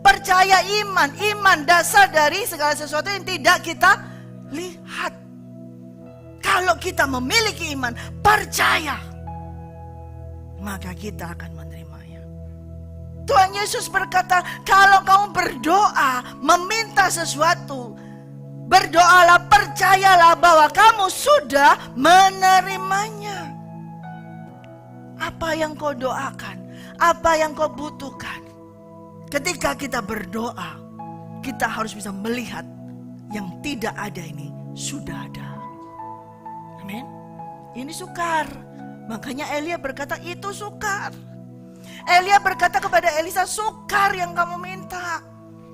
Percaya iman dasar dari segala sesuatu yang tidak kita lihat. Kalau kita memiliki iman, percaya, maka kita akan menerimanya. Tuhan Yesus berkata, kalau kamu berdoa, meminta sesuatu, berdoalah, percayalah bahwa kamu sudah menerimanya. Apa yang kau doakan, apa yang kau butuhkan. Ketika kita berdoa, kita harus bisa melihat yang tidak ada ini sudah ada. Amin. Ini sukar. Makanya Elia berkata itu sukar. Elia berkata kepada Elisa, sukar yang kamu minta.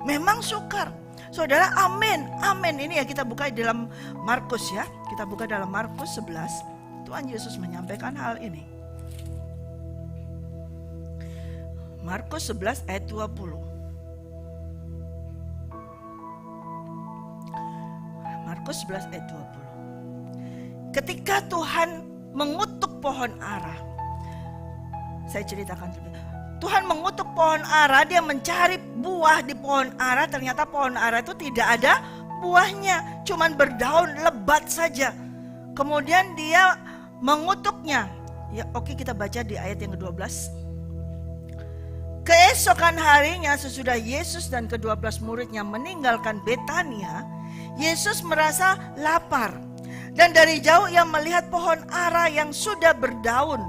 Memang sukar. Saudara, amin. Amin. Ini ya kita buka dalam Markus ya. Kita buka dalam Markus 11. Tuhan Yesus menyampaikan hal ini. Markus 11 ayat 20. Markus 11 ayat 20. Ketika Tuhan mengutuk pohon ara. Saya ceritakan dulu. Tuhan mengutuk pohon ara, dia mencari buah di pohon ara, ternyata pohon ara itu tidak ada buahnya, cuman berdaun lebat saja. Kemudian dia mengutuknya. Ya, oke, kita baca di ayat yang ke-12. Keesokan harinya sesudah Yesus dan ke-12 muridnya meninggalkan Betania, Yesus merasa lapar. Dan dari jauh ia melihat pohon ara yang sudah berdaun.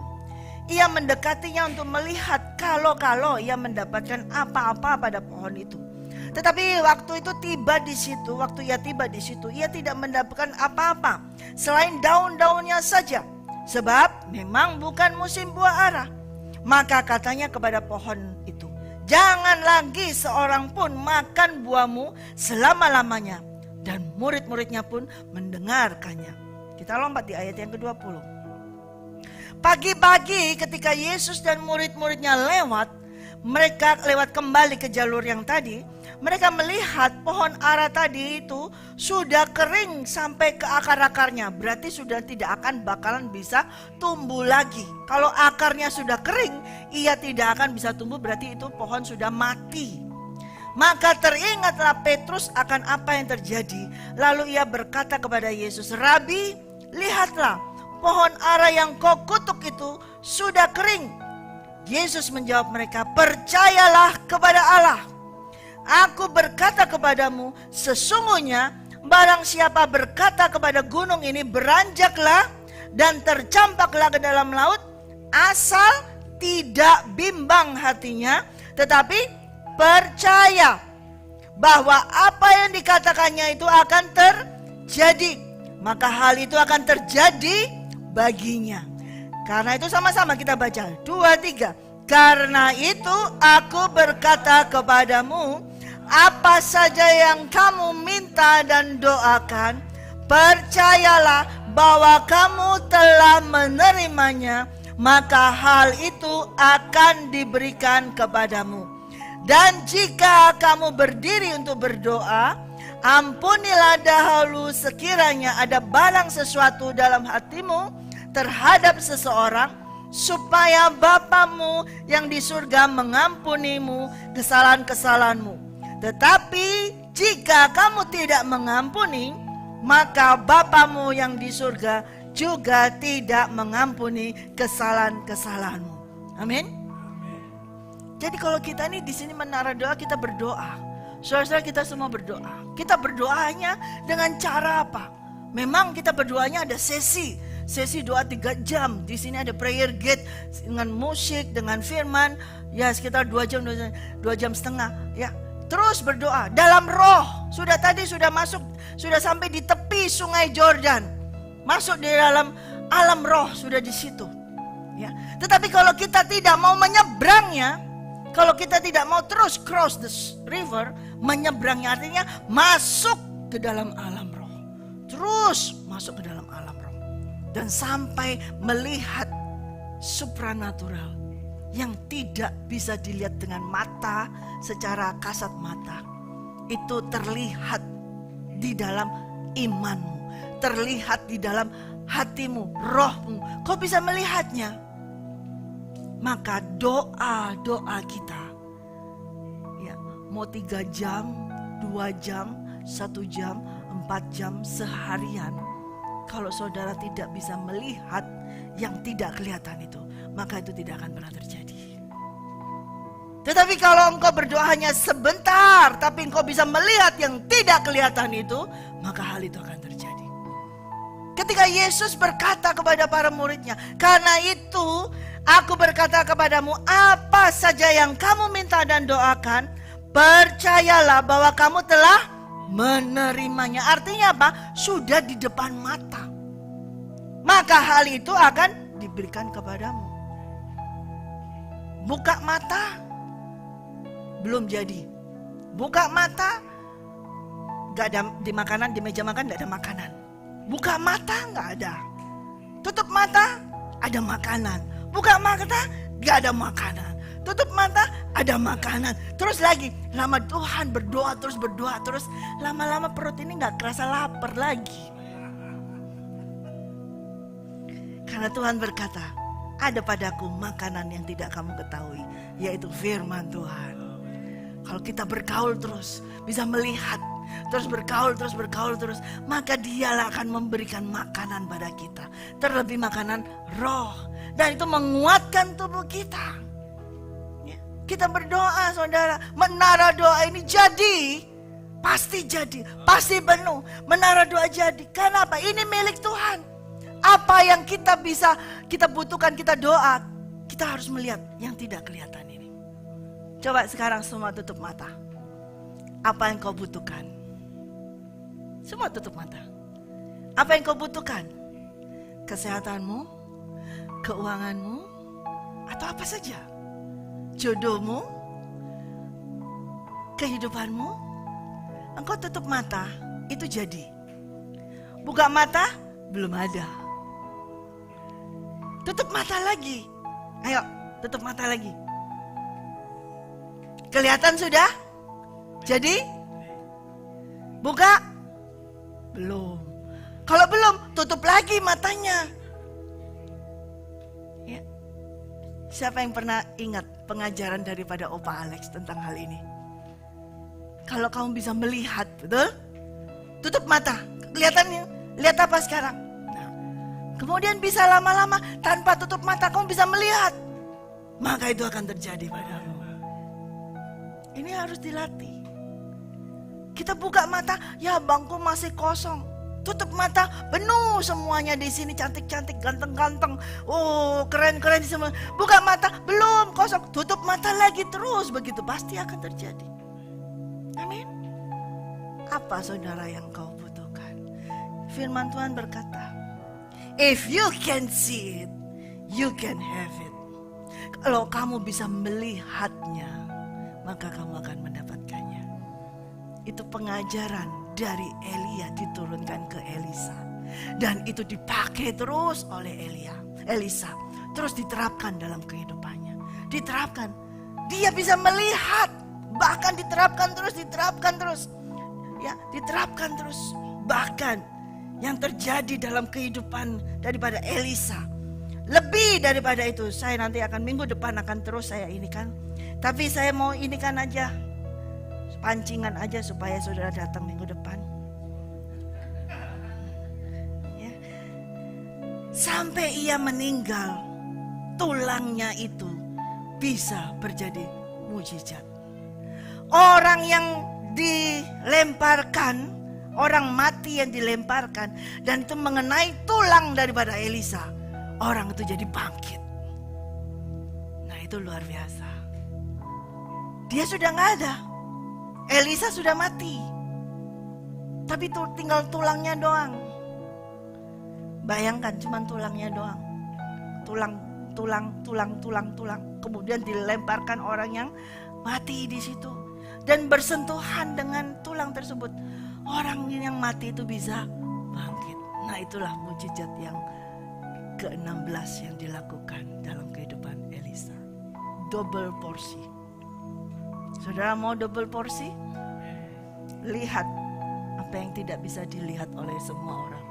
Ia mendekatinya untuk melihat kalau ia mendapatkan apa-apa pada pohon itu. Tetapi waktu ia tiba di situ, ia tidak mendapatkan apa-apa selain daun-daunnya saja. Sebab memang bukan musim buah ara. Maka katanya kepada pohon itu, jangan lagi seorang pun makan buahmu selama-lamanya. Dan murid-muridnya pun mendengarkannya. Kita lompat di ayat yang ke-20. Pagi-pagi ketika Yesus dan murid-muridnya mereka lewat kembali ke jalur yang tadi, Mereka melihat pohon ara tadi itu sudah kering sampai ke akar-akarnya. Berarti sudah tidak akan bakalan bisa tumbuh lagi. Kalau akarnya sudah kering, ia tidak akan bisa tumbuh, berarti itu pohon sudah mati. Maka teringatlah Petrus akan apa yang terjadi. Lalu ia berkata kepada Yesus, "Rabi, lihatlah, pohon ara yang kau kutuk itu sudah kering." Yesus menjawab mereka, "Percayalah kepada Allah. Aku berkata kepadamu, sesungguhnya barang siapa berkata kepada gunung ini, beranjaklah dan tercampaklah ke dalam laut, asal tidak bimbang hatinya, tetapi percaya bahwa apa yang dikatakannya itu akan terjadi, maka hal itu akan terjadi baginya." Karena itu sama-sama kita baca 2, 3. Karena itu aku berkata kepadamu, apa saja yang kamu minta dan doakan, percayalah bahwa kamu telah menerimanya, maka hal itu akan diberikan kepadamu. Dan jika kamu berdiri untuk berdoa, ampunilah dahulu sekiranya ada barang sesuatu dalam hatimu terhadap seseorang, supaya Bapamu yang di surga mengampunimu kesalahan-kesalahanmu. Tetapi jika kamu tidak mengampuni, maka Bapamu yang di surga juga tidak mengampuni kesalahan-kesalahanmu. Amin. Jadi kalau kita nih di sini menara doa, kita berdoa. Saudara-saudara, kita semua berdoa. Kita berdoanya dengan cara apa? Memang kita berdoanya ada sesi doa 3 jam. Di sini ada prayer gate dengan musik, dengan firman, ya sekitar 2 jam setengah, ya. Terus berdoa dalam roh. Sudah masuk, sudah sampai di tepi sungai Jordan. Masuk di dalam alam roh, sudah di situ. Ya. Tetapi kalau kita tidak mau menyeberangnya, kalau kita tidak mau terus cross the river, menyeberangnya artinya masuk ke dalam alam roh. Terus masuk ke dalam alam roh. Dan sampai melihat supranatural yang tidak bisa dilihat dengan mata secara kasat mata. Itu terlihat di dalam imanmu, terlihat di dalam hatimu, rohmu. Kau bisa melihatnya. Maka doa-doa kita, ya, mau 3 jam, 2 jam, 1 jam, 4 jam, seharian, kalau saudara tidak bisa melihat yang tidak kelihatan itu, maka itu tidak akan pernah terjadi. Tetapi kalau engkau berdoa hanya sebentar, tapi engkau bisa melihat yang tidak kelihatan itu, maka hal itu akan terjadi. Ketika Yesus berkata kepada para muridnya, "Karena itu aku berkata kepadamu, apa saja yang kamu minta dan doakan, percayalah bahwa kamu telah menerimanya." Artinya apa? Sudah di depan mata. Maka hal itu akan diberikan kepadamu. Buka mata, belum jadi. Buka mata, gak ada di makanan, di meja makan gak ada makanan. Buka mata gak ada. Tutup mata, ada makanan. Buka mata, gak ada makanan. Tutup mata, ada makanan. Terus lagi, lama Tuhan berdoa terus, lama-lama perut ini gak kerasa lapar lagi. Karena Tuhan berkata, ada padaku makanan yang tidak kamu ketahui, yaitu firman Tuhan. Kalau kita bergaul terus, bisa melihat, terus bergaul terus, maka Dialah akan memberikan makanan pada kita. Terlebih makanan roh. Dan itu menguatkan tubuh kita. Kita berdoa, saudara, menara doa ini jadi, pasti jadi, pasti penuh. Menara doa jadi, karena apa? Ini milik Tuhan. Apa yang kita bisa, kita butuhkan, kita doa, kita harus melihat yang tidak kelihatan ini. Coba sekarang semua tutup mata. Apa yang kau butuhkan? Semua tutup mata. Apa yang kau butuhkan? Kesehatanmu, keuanganmu, atau apa saja? Jodohmu, kehidupanmu. Engkau tutup mata, itu jadi. Buka mata, belum ada. Tutup mata lagi. Ayo, tutup mata lagi. Kelihatan sudah? Jadi buka? Belum. Kalau belum, tutup lagi matanya. Ya. Siapa yang pernah ingat pengajaran daripada Opa Alex tentang hal ini? Kalau kamu bisa melihat, betul? Tutup mata. Kelihatannya, lihat apa sekarang? Nah, kemudian bisa lama-lama tanpa tutup mata kamu bisa melihat. Maka itu akan terjadi padamu. Ini harus dilatih. Kita buka mata, ya bangku masih kosong. Tutup mata, penuh semuanya di sini, cantik-cantik, ganteng-ganteng. Oh, keren-keren semua. Buka mata, belum, kosong. Tutup mata lagi terus, begitu pasti akan terjadi. Amin. Apa saudara yang kau butuhkan? Firman Tuhan berkata, if you can see it, you can have it. Kalau kamu bisa melihatnya, maka kamu akan mendapatkannya. Itu pengajaran dari Elia diturunkan ke Elisa. Dan itu dipakai terus oleh Elisa. Terus diterapkan dalam kehidupannya. Diterapkan. Dia bisa melihat. Bahkan diterapkan terus. Ya, diterapkan terus. Bahkan yang terjadi dalam kehidupan daripada Elisa. Lebih daripada itu. Saya nanti akan minggu depan akan terus saya inikan. Tapi saya mau inikan aja. Pancingan aja supaya saudara datang minggu depan. Ya. Sampai ia meninggal, tulangnya itu bisa berjadi mujizat. Orang yang dilemparkan, orang mati yang dilemparkan, dan itu mengenai tulang daripada Elisa, orang itu jadi bangkit. Nah itu luar biasa. Dia sudah gak ada. Elisa sudah mati. Tapi tinggal tulangnya doang. Bayangkan cuman tulangnya doang. Tulang. Kemudian dilemparkan orang yang mati di situ. Dan bersentuhan dengan tulang tersebut. Orang yang mati itu bisa bangkit. Nah itulah mujizat yang ke-16 yang dilakukan dalam kehidupan Elisa. Double porsi. Saudara mau double porsi? Lihat apa yang tidak bisa dilihat oleh semua orang.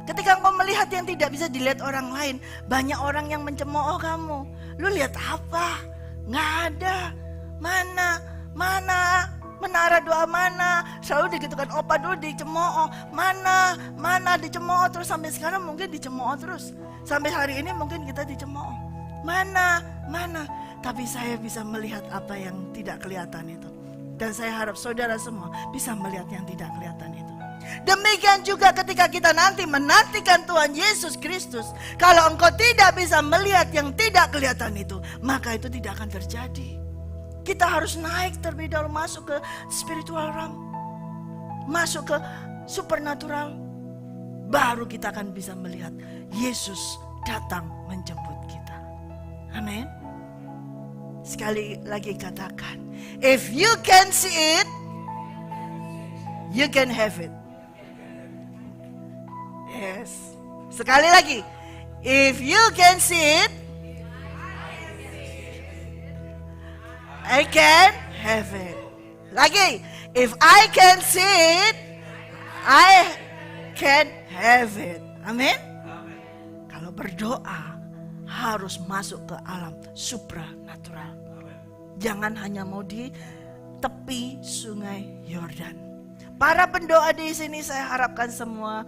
Ketika engkau melihat yang tidak bisa dilihat orang lain, banyak orang yang mencemooh kamu. Lu lihat apa? Nggak ada. Mana? Menara doa mana? Selalu digitukan, opa dulu dicemooh. Mana dicemooh terus sampai sekarang mungkin dicemooh terus. Sampai hari ini mungkin kita dicemooh. Mana? Tapi saya bisa melihat apa yang tidak kelihatan itu. Dan saya harap saudara semua bisa melihat yang tidak kelihatan itu. Demikian juga ketika kita nanti menantikan Tuhan Yesus Kristus. Kalau engkau tidak bisa melihat yang tidak kelihatan itu, maka itu tidak akan terjadi. Kita harus naik terlebih dahulu, masuk ke spiritual realm, masuk ke supernatural. Baru kita akan bisa melihat Yesus datang menjemput kita. Amin. Sekali lagi katakan, if you can see it, you can have it. Yes. Sekali lagi, if you can see it, I can have it. Lagi, if I can see it, I can have it. Amin. Kalau berdoa harus masuk ke alam supranatural. Jangan hanya mau di tepi sungai Yordan. Para pendoa di sini saya harapkan semua,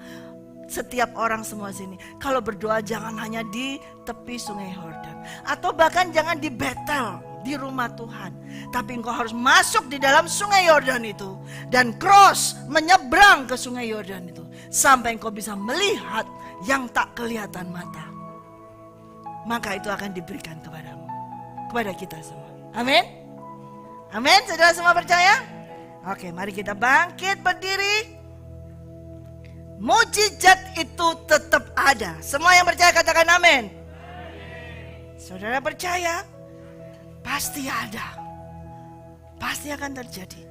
setiap orang semua sini, kalau berdoa jangan hanya di tepi sungai Yordan, atau bahkan jangan di Betel, di rumah Tuhan. Tapi engkau harus masuk di dalam sungai Yordan itu dan cross, menyeberang ke sungai Yordan itu sampai engkau bisa melihat yang tak kelihatan mata. Maka itu akan diberikan kepadamu, kepada kita semua. Amin. Amin. Saudara semua percaya? Oke, mari kita bangkit berdiri. Mujizat itu tetap ada. Semua yang percaya katakan amin. Saudara percaya? Pasti ada. Pasti akan terjadi.